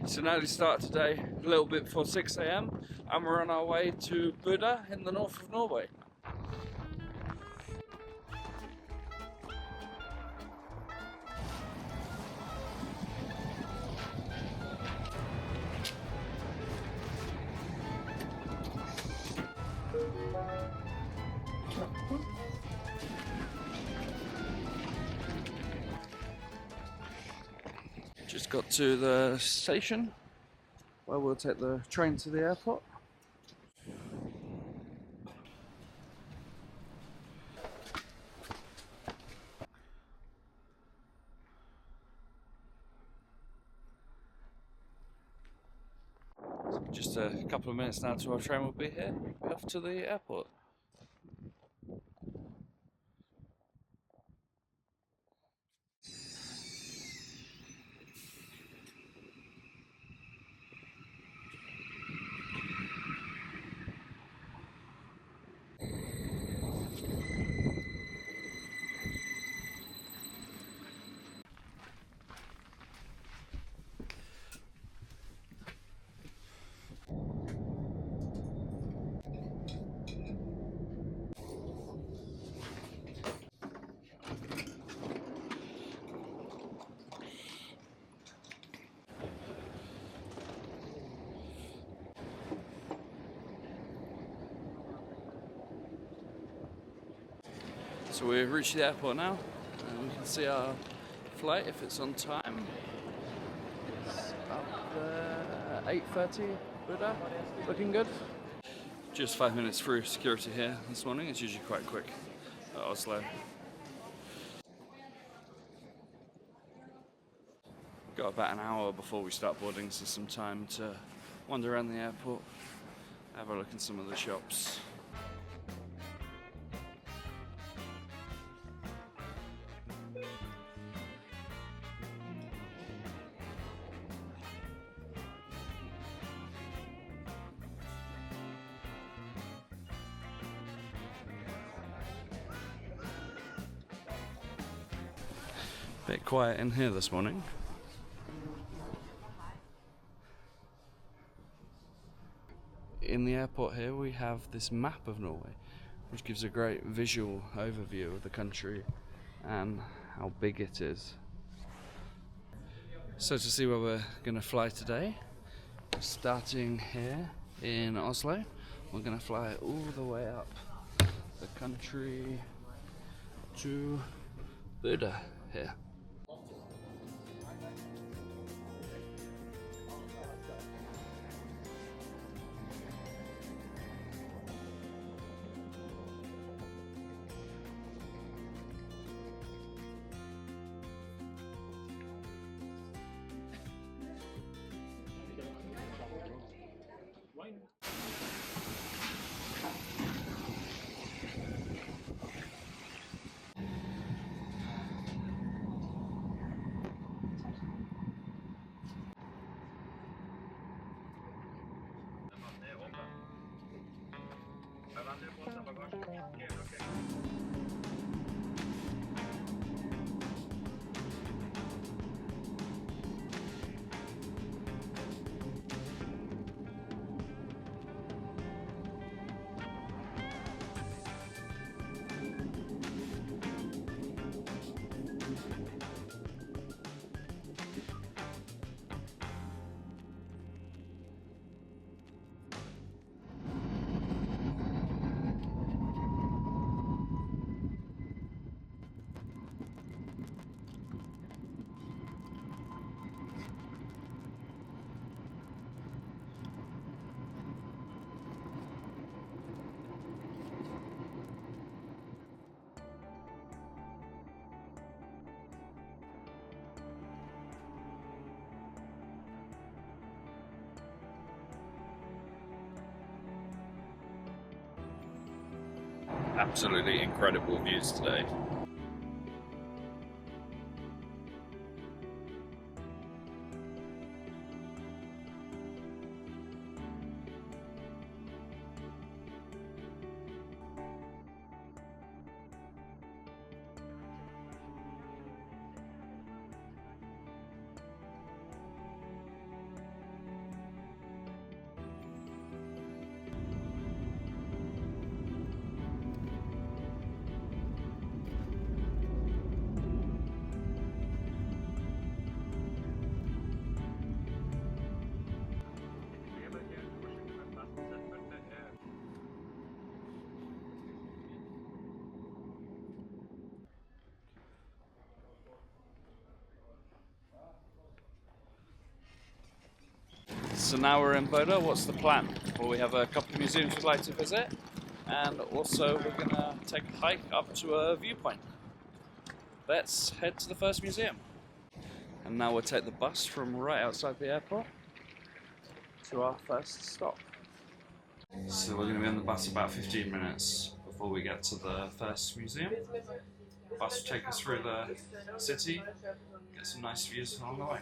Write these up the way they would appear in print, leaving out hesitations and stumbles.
It's an early start today, a little bit before 6 AM, and we're on our way to Bodø in the north of Norway. Just got to the station where we'll take the train to the airport. So just a couple of minutes now till our train will be here. We'll be off to the airport. So we've reached the airport now, and we can see our flight if it's on time. It's up there, 8:30, Bodø, looking good. Just 5 minutes through security here this morning. It's usually quite quick at Oslo. Got about an hour before we start boarding, so some time to wander around the airport, have a look in some of the shops. Bit quiet in here this morning. In the airport here we have this map of Norway, which gives a great visual overview of the country and how big it is. So to see where we're going to fly today, we're starting here in Oslo. We're going to fly all the way up the country to Bodø here. Absolutely incredible views today. So now we're in Bodø. What's the plan? Well, we have a couple of museums we'd like to visit, and also we're gonna take a hike up to a viewpoint. Let's head to the first museum. And now we'll take the bus from right outside the airport to our first stop. So we're going to be on the bus about 15 minutes before we get to the first museum. The bus will take us through the city, get some nice views along the way.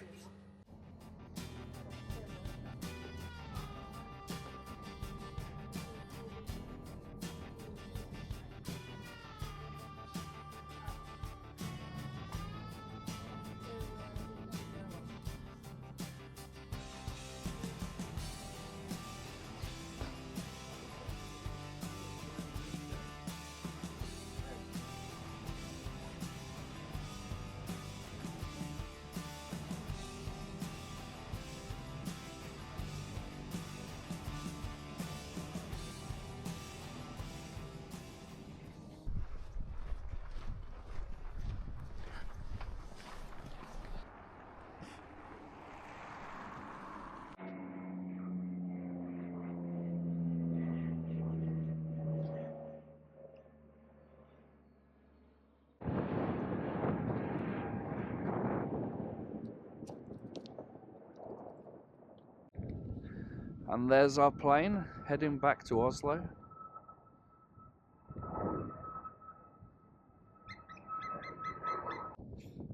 And there's our plane heading back to Oslo.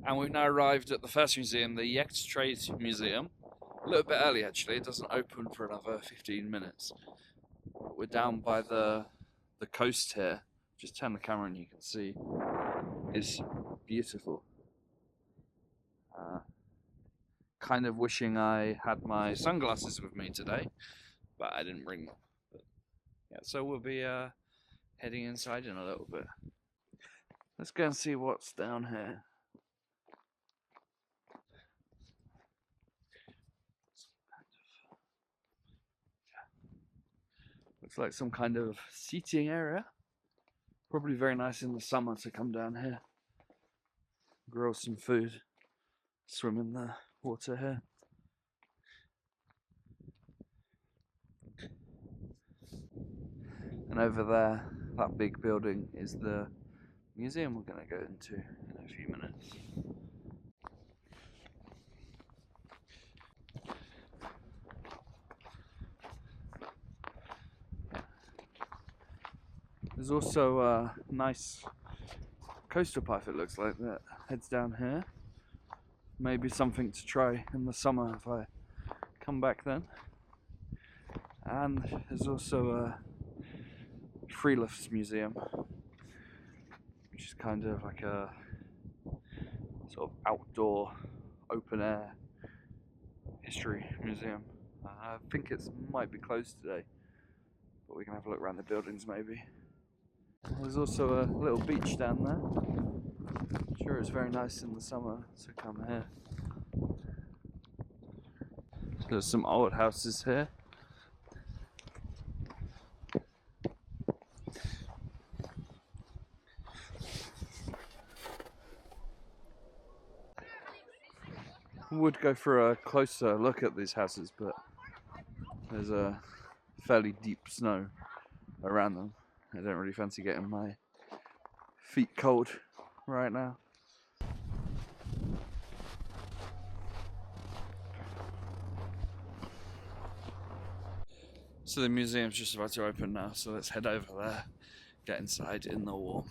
And we've now arrived at the first museum, the Jekt Trade Museum. A little bit early actually, it doesn't open for another 15 minutes. We're down by the coast here. Just turn the camera and you can see it's beautiful. Kind of wishing I had my sunglasses with me today, but I didn't bring them. But yeah, so we'll be heading inside in a little bit. Let's go and see what's down here. Looks like some kind of seating area. Probably very nice in the summer to come down here, grill some food, swim in the water here. And over there, that big building is the museum we're going to go into in a few minutes. There's also a nice coaster pipe, it looks like, that heads down here. Maybe something to try in the summer if I come back then. And there's also a free lifts museum, which is kind of like a sort of outdoor, open air history museum. I think it might be closed today, but we can have a look around the buildings maybe. There's also a little beach down there. I'm sure it's very nice in the summer to come here. There's some old houses here. Would go for a closer look at these houses, but there's a fairly deep snow around them. I don't really fancy getting my feet cold right now. So the museum's just about to open now, so let's head over there, get inside in the warm.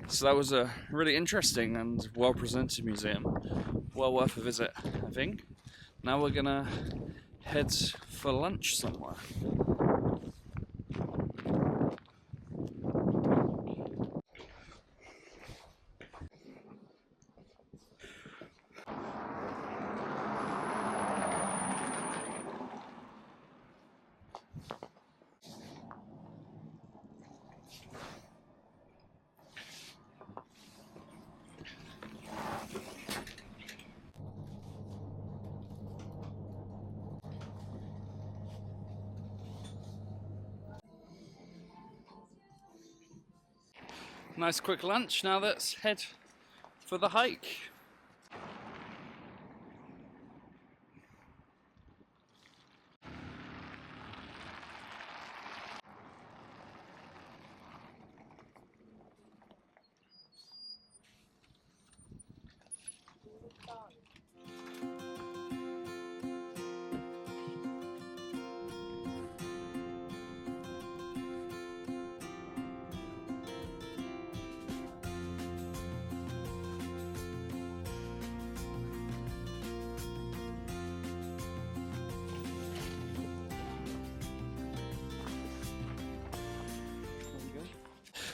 So that was a really interesting and well presented museum. Well worth a visit, I think. Now we're gonna head for lunch somewhere. Nice quick lunch. Now let's head for the hike.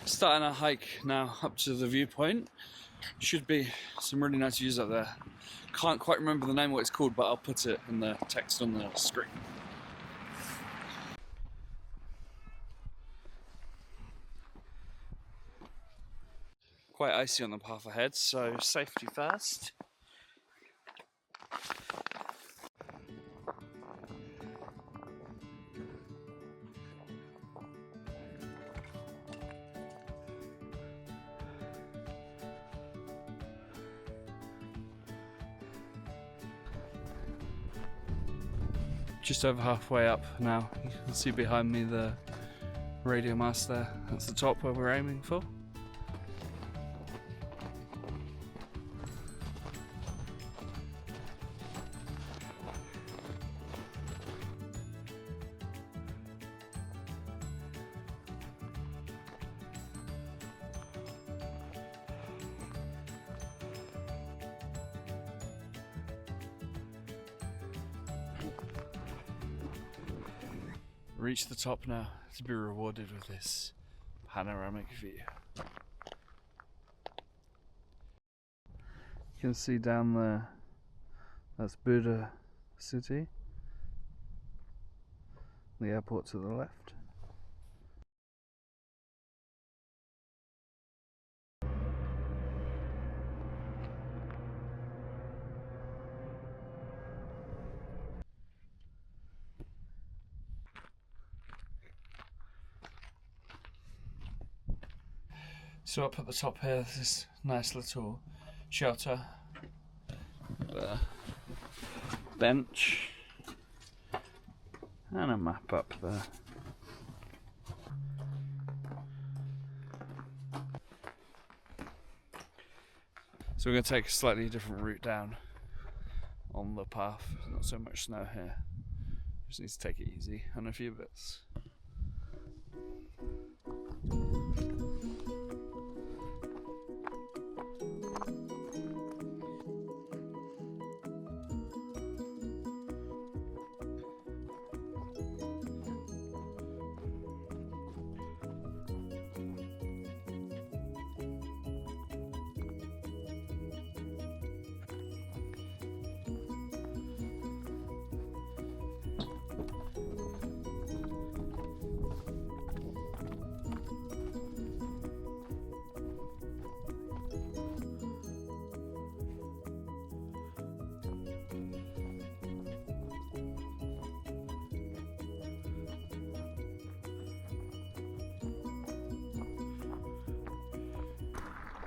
Starting our hike now up to the viewpoint. Should be some really nice views up there. Can't quite remember the name of what it's called, but I'll put it in the text on the screen. Quite icy on the path ahead, so safety first. Just over halfway up now. You can see behind me the radio mast there. That's the top where we're aiming for. Reach the top now to be rewarded with this panoramic view. You can see down there, that's Bodø city, the airport to the left. So up at the top here, there's this nice little shelter, the bench, and a map up there. So we're going to take a slightly different route down on the path. Not so much snow here. Just need to take it easy on a few bits.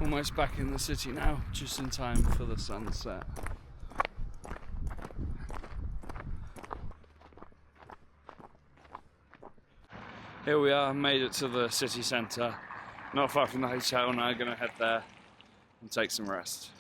Almost back in the city now, just in time for the sunset. Here we are, made it to the city centre. Not far from the hotel, now I'm going to head there and take some rest.